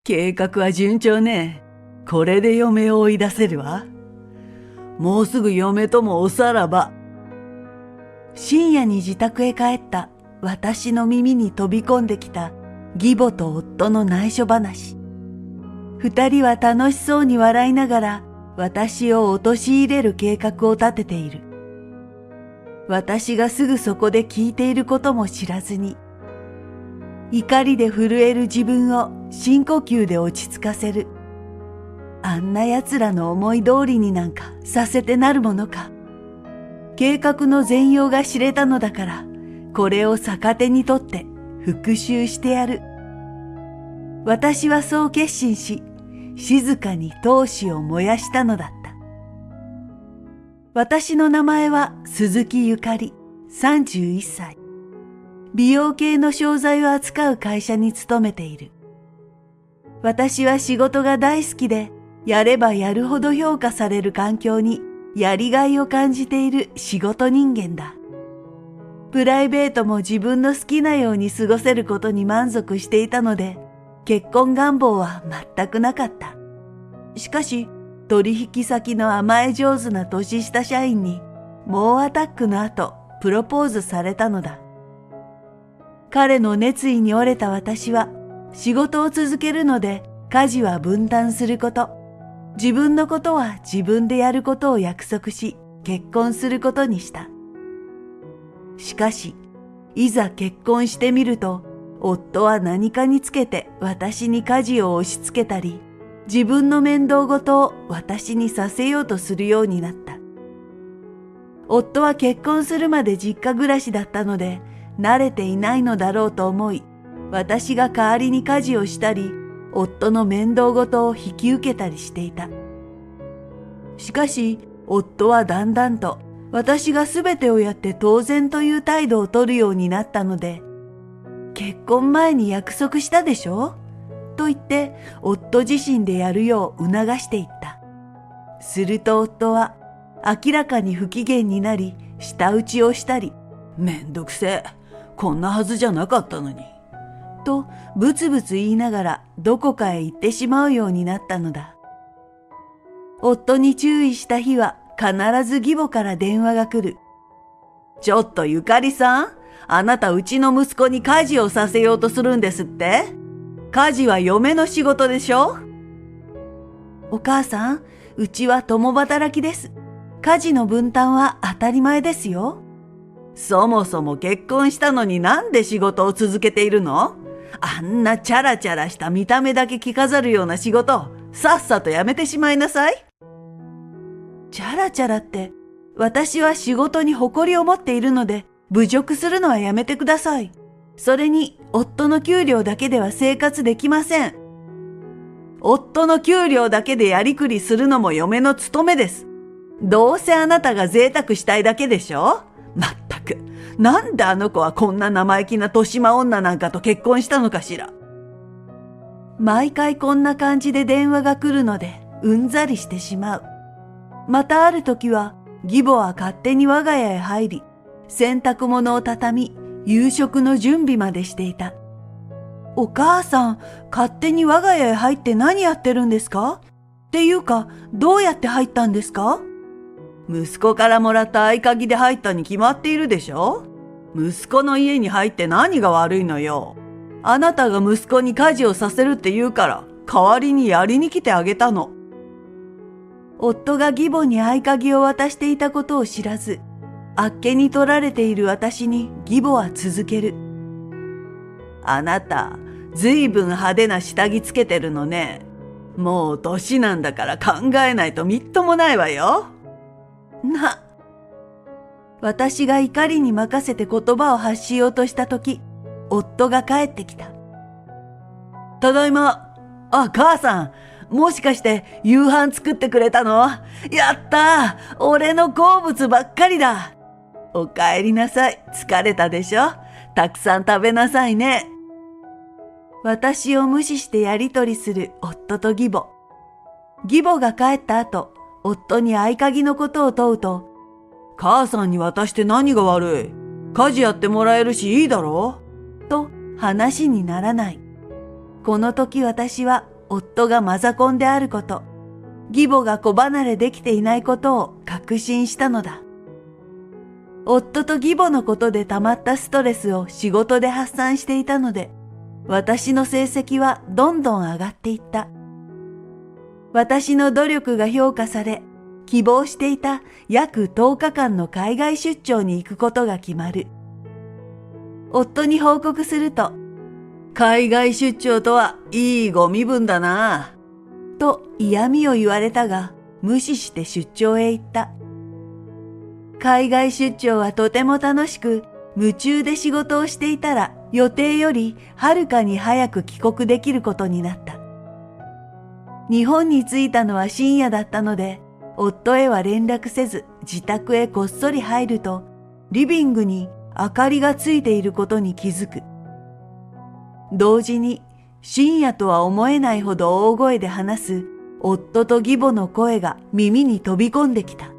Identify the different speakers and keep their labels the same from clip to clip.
Speaker 1: 計画は順調ね。これで嫁を追い出せるわ。もうすぐ嫁ともおさらば。
Speaker 2: 深夜に自宅へ帰った私の耳に飛び込んできた義母と夫の内緒話。二人は楽しそうに笑いながら私を陥れる計画を立てている。私がすぐそこで聞いていることも知らずに、怒りで震える自分を深呼吸で落ち着かせる。あんな奴らの思い通りになんかさせてなるものか。計画の全容が知れたのだから、これを逆手にとって復讐してやる。私はそう決心し、静かに闘志を燃やしたのだった。私の名前は鈴木ゆかり、31歳。美容系の商材を扱う会社に勤めている。私は仕事が大好きで、やればやるほど評価される環境にやりがいを感じている仕事人間だ。プライベートも自分の好きなように過ごせることに満足していたので、結婚願望は全くなかった。しかし、取引先の甘え上手な年下社員に猛アタックの後、プロポーズされたのだ。彼の熱意に折れた私は、仕事を続けるので家事は分担すること、自分のことは自分でやることを約束し、結婚することにした。しかし、いざ結婚してみると、夫は何かにつけて私に家事を押し付けたり、自分の面倒ごとを私にさせようとするようになった。夫は結婚するまで実家暮らしだったので、慣れていないのだろうと思い、私が代わりに家事をしたり、夫の面倒ごとを引き受けたりしていた。しかし、夫はだんだんと私がすべてをやって当然という態度を取るようになったので、結婚前に約束したでしょ?と言って夫自身でやるよう促していった。すると夫は明らかに不機嫌になり、舌打ちをしたり、
Speaker 1: めんどくせえ、こんなはずじゃなかったのに。
Speaker 2: とブツブツ言いながらどこかへ行ってしまうようになったのだ。夫に注意した日は必ず義母から電話が来る。
Speaker 1: ちょっとゆかりさん、あなたうちの息子に家事をさせようとするんですって?家事は嫁の仕事でしょ?
Speaker 2: お母さん、うちは共働きです。家事の分担は当たり前ですよ。
Speaker 1: そもそも結婚したのになんで仕事を続けているの?あんなチャラチャラした見た目だけ着飾るような仕事、さっさとやめてしまいなさい。
Speaker 2: チャラチャラって、私は仕事に誇りを持っているので、侮辱するのはやめてください。それに、夫の給料だけでは生活できません。
Speaker 1: 夫の給料だけでやりくりするのも嫁の務めです。どうせあなたが贅沢したいだけでしょ?まったく、なんであの子はこんな生意気な豊島女なんかと結婚したのかしら。
Speaker 2: 毎回こんな感じで電話が来るので、うんざりしてしまう。またある時は、義母は勝手に我が家へ入り、洗濯物を畳み、夕食の準備までしていた。お母さん、勝手に我が家へ入って何やってるんですか?っていうか、どうやって入ったんですか?
Speaker 1: 息子からもらった合鍵で入ったに決まっているでしょ?息子の家に入って何が悪いのよ。あなたが息子に家事をさせるって言うから、代わりにやりに来てあげたの。
Speaker 2: 夫が義母に合鍵を渡していたことを知らず、あっけに取られている私に義母は続ける。
Speaker 1: あなた、ずいぶん派手な下着つけてるのね。もう年なんだから考えないとみっともないわよ。
Speaker 2: 私が怒りに任せて言葉を発しようとしたとき、夫が帰ってきた。
Speaker 1: ただいま。あ、母さん、もしかして夕飯作ってくれたの?やったー、俺の好物ばっかりだ。おかえりなさい。疲れたでしょ?たくさん食べなさいね。
Speaker 2: 私を無視してやりとりする夫と義母。義母が帰った後、夫に合鍵のことを問うと、
Speaker 1: 母さんに渡して何が悪い?家事やってもらえるしいいだろ?
Speaker 2: と話にならない。この時私は夫がマザコンであること、義母が子離れできていないことを確信したのだ。夫と義母のことで溜まったストレスを仕事で発散していたので、私の成績はどんどん上がっていった。私の努力が評価され、希望していた約10日間の海外出張に行くことが決まる。夫に報告すると、
Speaker 1: 海外出張とはいいご身分だな。
Speaker 2: と嫌味を言われたが、無視して出張へ行った。海外出張はとても楽しく、夢中で仕事をしていたら予定よりはるかに早く帰国できることになった。日本に着いたのは深夜だったので、夫へは連絡せず自宅へこっそり入ると、リビングに明かりがついていることに気づく。同時に深夜とは思えないほど大声で話す夫と義母の声が耳に飛び込んできた。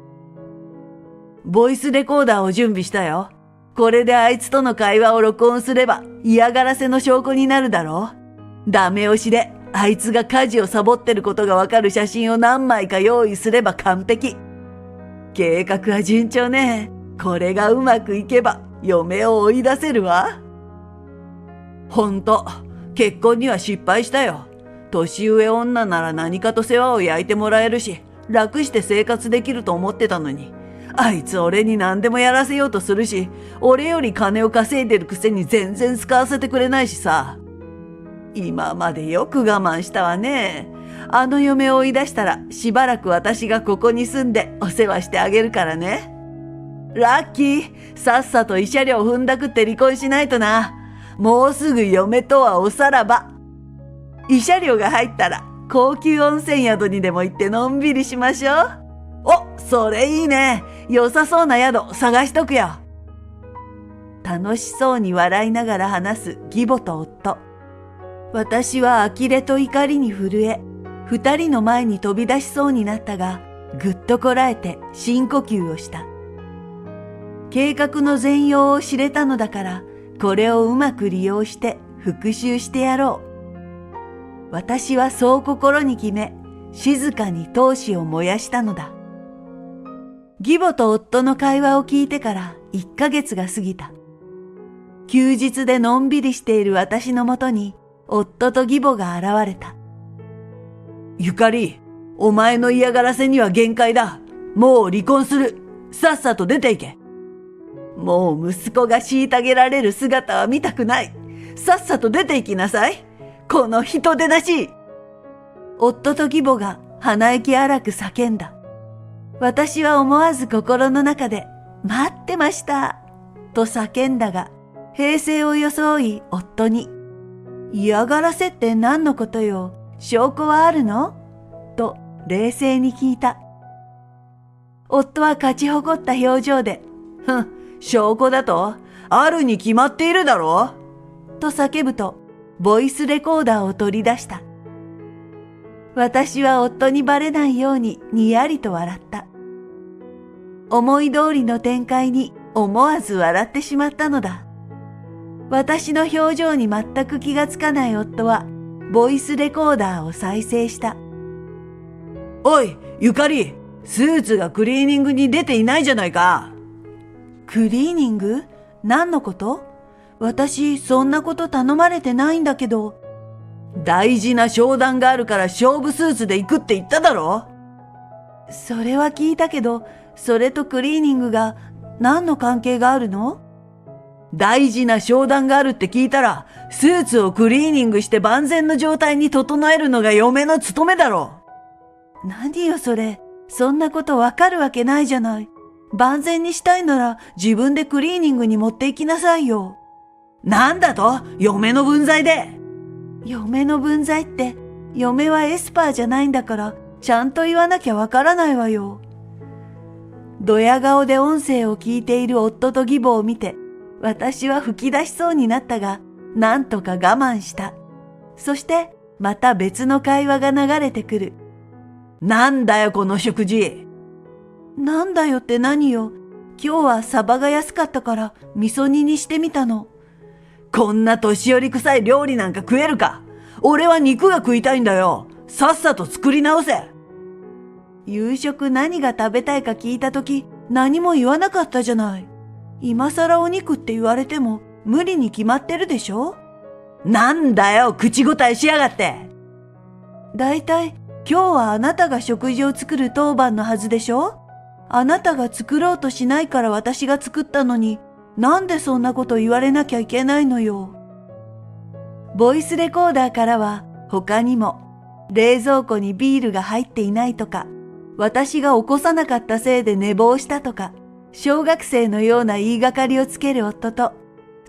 Speaker 1: ボイスレコーダーを準備したよ。これであいつとの会話を録音すれば嫌がらせの証拠になるだろう。ダメ押しであいつが家事をサボってることがわかる写真を何枚か用意すれば完璧。計画は順調ね。これがうまくいけば嫁を追い出せるわ。ほんと、結婚には失敗したよ。年上女なら何かと世話を焼いてもらえるし、楽して生活できると思ってたのに。あいつ俺に何でもやらせようとするし、俺より金を稼いでるくせに全然使わせてくれないしさ。今までよく我慢したわね。あの嫁を追い出したらしばらく私がここに住んでお世話してあげるからね。ラッキー、さっさと慰謝料踏んだくって離婚しないとな。もうすぐ嫁とはおさらば。慰謝料が入ったら高級温泉宿にでも行ってのんびりしましょう。お、それいいね。良さそうな宿探しとくよ。
Speaker 2: 楽しそうに笑いながら話す義母と夫。私は呆れと怒りに震え、二人の前に飛び出しそうになったが、ぐっとこらえて深呼吸をした。計画の全容を知れたのだから、これをうまく利用して復讐してやろう。私はそう心に決め、静かに闘志を燃やしたのだ。義母と夫の会話を聞いてから1ヶ月が過ぎた。休日でのんびりしている私のもとに、夫と義母が現れた。
Speaker 1: ゆかり、お前の嫌がらせには限界だ。もう離婚する。さっさと出て行け。もう息子が虐げられる姿は見たくない。さっさと出て行きなさい。この人でなしい。
Speaker 2: 夫と義母が鼻息荒く叫んだ。私は思わず心の中で、待ってました、と叫んだが、平静を装い夫に、嫌がらせって何のことよ、証拠はあるのと冷静に聞いた。夫は勝ち誇った表情で、
Speaker 1: 証拠だとあるに決まっているだろ
Speaker 2: うと叫ぶと、ボイスレコーダーを取り出した。私は夫にバレないようににやりと笑った。思い通りの展開に思わず笑ってしまったのだ。私の表情に全く気がつかない夫は、ボイスレコーダーを再生した。
Speaker 1: おい、ゆかり、スーツがクリーニングに出ていないじゃないか。
Speaker 2: クリーニング？何のこと？私、そんなこと頼まれてないんだけど。
Speaker 1: 大事な商談があるから勝負スーツで行くって言っただろ？
Speaker 2: それは聞いたけど、それとクリーニングが何の関係があるの？
Speaker 1: 大事な商談があるって聞いたら、スーツをクリーニングして万全の状態に整えるのが嫁の務めだろ。
Speaker 2: 何よそれ、そんなことわかるわけないじゃない。万全にしたいなら自分でクリーニングに持って行きなさいよ。
Speaker 1: なんだと？嫁の分際で。
Speaker 2: 嫁の分際って、嫁はエスパーじゃないんだから、ちゃんと言わなきゃわからないわよ。ドヤ顔で音声を聞いている夫と義母を見て、私は吹き出しそうになったが、なんとか我慢した。そして、また別の会話が流れてくる。
Speaker 1: なんだよこの食事。
Speaker 2: なんだよって何よ。今日はサバが安かったから味噌煮にしてみたの。
Speaker 1: こんな年寄り臭い料理なんか食えるか。俺は肉が食いたいんだよ。さっさと作り直せ。
Speaker 2: 夕食何が食べたいか聞いたとき、何も言わなかったじゃない。今さらお肉って言われても無理に決まってるでしょ。
Speaker 1: なんだよ、口答えしやがって。
Speaker 2: だいたい今日はあなたが食事を作る当番のはずでしょ。あなたが作ろうとしないから私が作ったのに、なんでそんなこと言われなきゃいけないのよ。ボイスレコーダーからは他にも、冷蔵庫にビールが入っていないとか、私が起こさなかったせいで寝坊したとか、小学生のような言いがかりをつける夫と、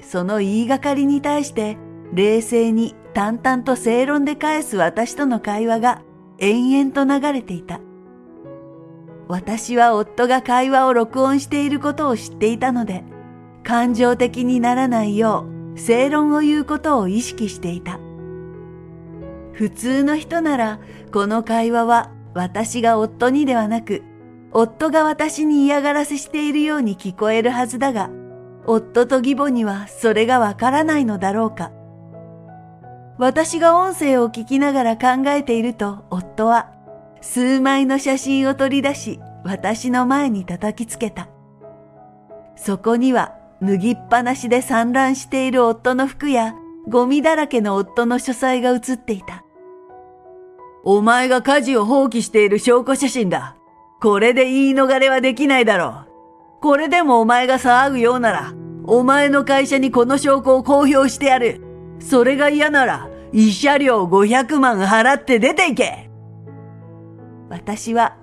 Speaker 2: その言いがかりに対して冷静に淡々と正論で返す私との会話が延々と流れていた。私は夫が会話を録音していることを知っていたので、感情的にならないよう正論を言うことを意識していた。普通の人ならこの会話は私が夫にではなく、夫が私に嫌がらせしているように聞こえるはずだが、夫と義母にはそれがわからないのだろうか。私が音声を聞きながら考えていると、夫は数枚の写真を取り出し、私の前に叩きつけた。そこには脱ぎっぱなしで散乱している夫の服や、ゴミだらけの夫の書斎が写っていた。
Speaker 1: お前が家事を放棄している証拠写真だ。これで言い逃れはできないだろう。これでもお前が騒ぐようなら、お前の会社にこの証拠を公表してやる。それが嫌なら、慰謝料500万払って出ていけ。
Speaker 2: 私は、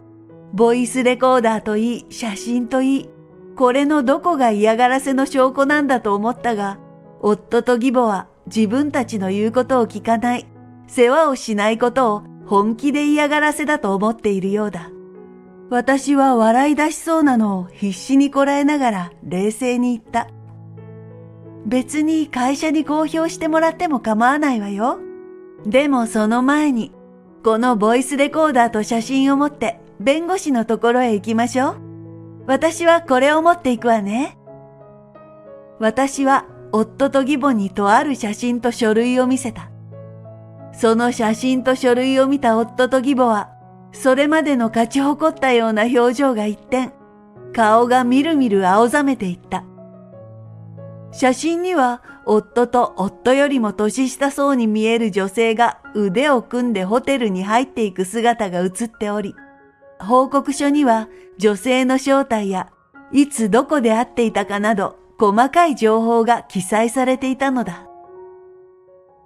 Speaker 2: ボイスレコーダーといい、写真といい、これのどこが嫌がらせの証拠なんだと思ったが、夫と義母は自分たちの言うことを聞かない、世話をしないことを本気で嫌がらせだと思っているようだ。私は笑い出しそうなのを必死にこらえながら冷静に言った。別に会社に公表してもらっても構わないわよ。でもその前に、このボイスレコーダーと写真を持って弁護士のところへ行きましょう。私はこれを持っていくわね。私は夫と義母にとある写真と書類を見せた。その写真と書類を見た夫と義母は、それまでの勝ち誇ったような表情が一転、顔がみるみる青ざめていった。写真には夫と夫よりも年下そうに見える女性が腕を組んでホテルに入っていく姿が写っており、報告書には女性の正体やいつどこで会っていたかなど細かい情報が記載されていたのだ。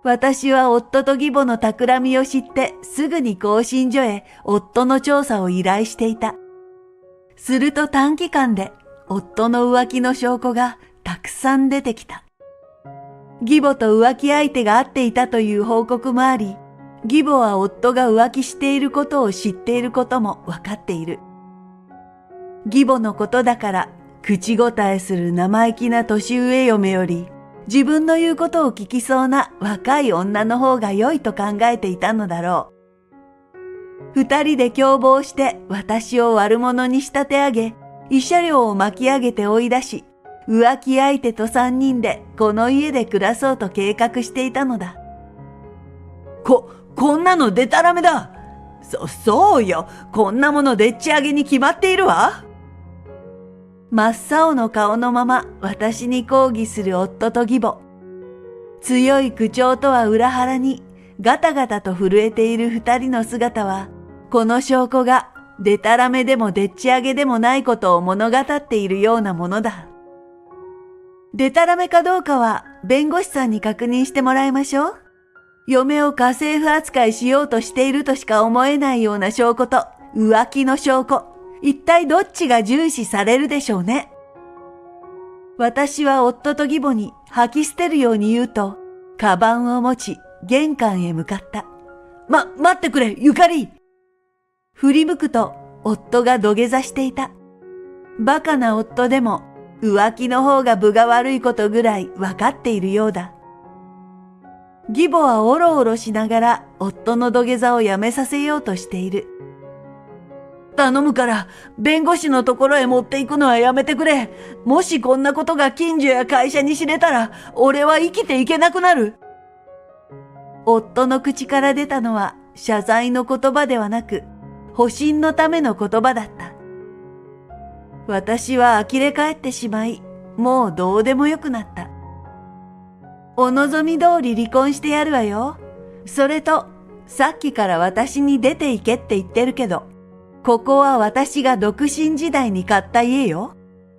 Speaker 2: 私は夫と義母の企みを知ってすぐに更新所へ夫の調査を依頼していた。すると短期間で夫の浮気の証拠がたくさん出てきた。義母と浮気相手が会っていたという報告もあり、義母は夫が浮気していることを知っていることもわかっている。義母のことだから口答えする生意気な年上嫁より自分の言うことを聞きそうな若い女の方が良いと考えていたのだろう。二人で共謀して私を悪者に仕立て上げ、慰謝料を巻き上げて追い出し、浮気相手と三人でこの家で暮らそうと計画していたのだ。
Speaker 1: こんなのデタラメだ。そうよ。こんなものでっち上げに決まっているわ。
Speaker 2: 真っ青の顔のまま私に抗議する夫と義母。強い口調とは裏腹にガタガタと震えている二人の姿は、この証拠がデタラメでもでっち上げでもないことを物語っているようなものだ。デタラメかどうかは弁護士さんに確認してもらいましょう。嫁を家政婦扱いしようとしているとしか思えないような証拠と浮気の証拠。一体どっちが重視されるでしょうね。私は夫と義母に吐き捨てるように言うと、カバンを持ち玄関へ向かった。
Speaker 1: 待ってくれ、ゆかり。
Speaker 2: 振り向くと夫が土下座していた。バカな夫でも浮気の方が分が悪いことぐらい分かっているようだ。義母はおろおろしながら夫の土下座をやめさせようとしている。
Speaker 1: 頼むから、弁護士のところへ持っていくのはやめてくれ。もしこんなことが近所や会社に知れたら、俺は生きていけなくなる。
Speaker 2: 夫の口から出たのは謝罪の言葉ではなく、保身のための言葉だった。私は呆れ返ってしまい、もうどうでもよくなった。お望み通り離婚してやるわよ。それと、さっきから私に出て行けって言ってるけど、ここは私が独身時代に買った家よ。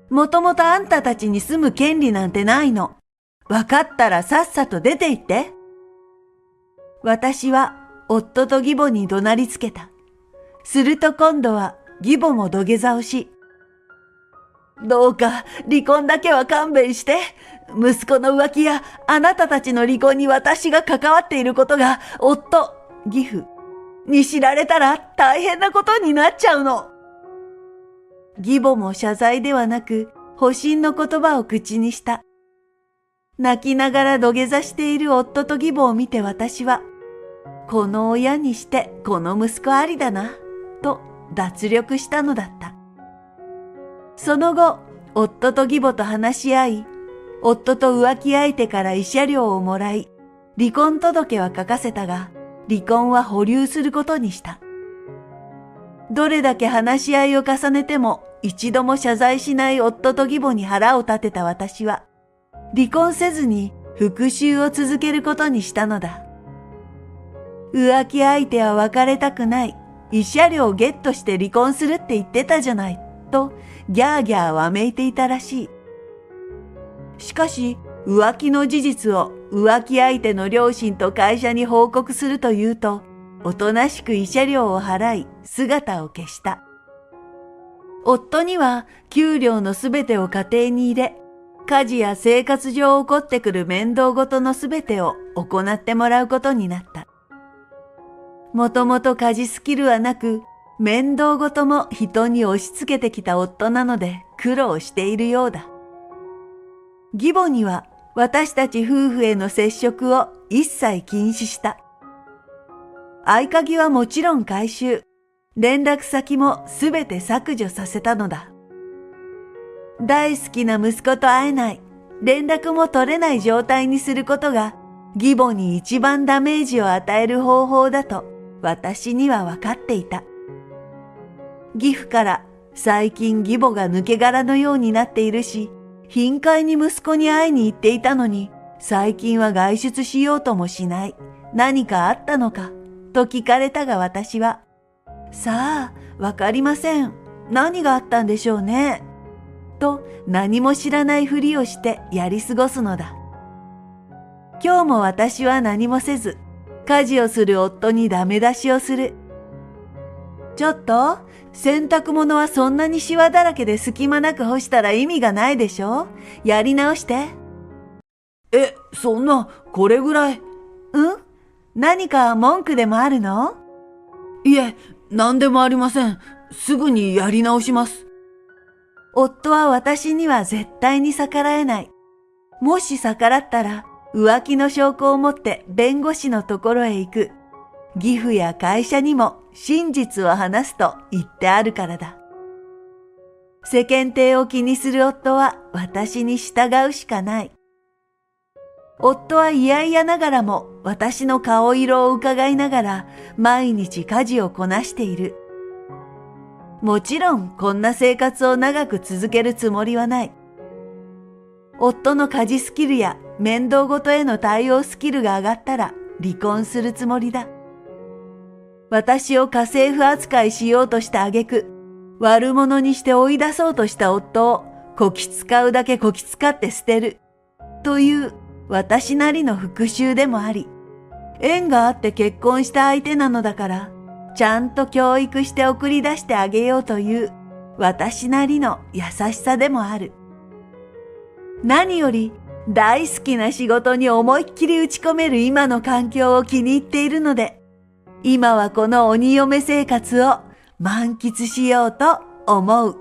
Speaker 2: もともとあんたたちに住む権利なんてないの。わかったらさっさと出て行って。私は夫と義母に怒鳴りつけた。すると今度は義母も土下座をし、どうか離婚だけは勘弁して。息子の浮気やあなたたちの離婚に私が関わっていることが義父に知られたら大変なことになっちゃうの。義母も謝罪ではなく保身の言葉を口にした。泣きながら土下座している夫と義母を見て私は、この親にしてこの息子ありだな、と脱力したのだった。その後、夫と義母と話し合い、夫と浮気相手から慰謝料をもらい、離婚届は書かせたが、離婚は保留することにした。どれだけ話し合いを重ねても一度も謝罪しない夫と義母に腹を立てた私は、離婚せずに復讐を続けることにしたのだ。浮気相手は別れたくない、慰謝料をゲットして離婚するって言ってたじゃない、とギャーギャーわめいていたらしい。しかし、浮気の事実を浮気相手の両親と会社に報告するというと、おとなしく慰謝料を払い、姿を消した。夫には給料のすべてを家庭に入れ、家事や生活上起こってくる面倒ごとのすべてを行ってもらうことになった。もともと家事スキルはなく、面倒ごとも人に押し付けてきた夫なので苦労しているようだ。義母には私たち夫婦への接触を一切禁止した。合鍵はもちろん回収、連絡先もすべて削除させたのだ。大好きな息子と会えない、連絡も取れない状態にすることが義母に一番ダメージを与える方法だと私には分かっていた。義父から最近義母が抜け殻のようになっているし、頻回に息子に会いに行っていたのに、最近は外出しようともしない。何かあったのかと聞かれたが私は、さあ、わかりません。何があったんでしょうね。と何も知らないふりをしてやり過ごすのだ。今日も私は何もせず、家事をする夫にダメ出しをする。ちょっと、洗濯物はそんなにシワだらけで隙間なく干したら意味がないでしょ？やり直して。
Speaker 1: そんな、これぐらい。
Speaker 2: 何か文句でもあるの？
Speaker 1: いえ、何でもありません。すぐにやり直します。
Speaker 2: 夫は私には絶対に逆らえない。もし逆らったら、浮気の証拠を持って弁護士のところへ行く。義父や会社にも真実を話すと言ってあるからだ。世間体を気にする夫は私に従うしかない。夫は嫌々ながらも私の顔色を伺いながら毎日家事をこなしている。もちろんこんな生活を長く続けるつもりはない。夫の家事スキルや面倒ごとへの対応スキルが上がったら離婚するつもりだ。私を家政婦扱いしようとした挙句、悪者にして追い出そうとした夫をこき使うだけこき使って捨てる。という私なりの復讐でもあり、縁があって結婚した相手なのだから、ちゃんと教育して送り出してあげようという私なりの優しさでもある。何より大好きな仕事に思いっきり打ち込める今の環境を気に入っているので、今はこの鬼嫁生活を満喫しようと思う。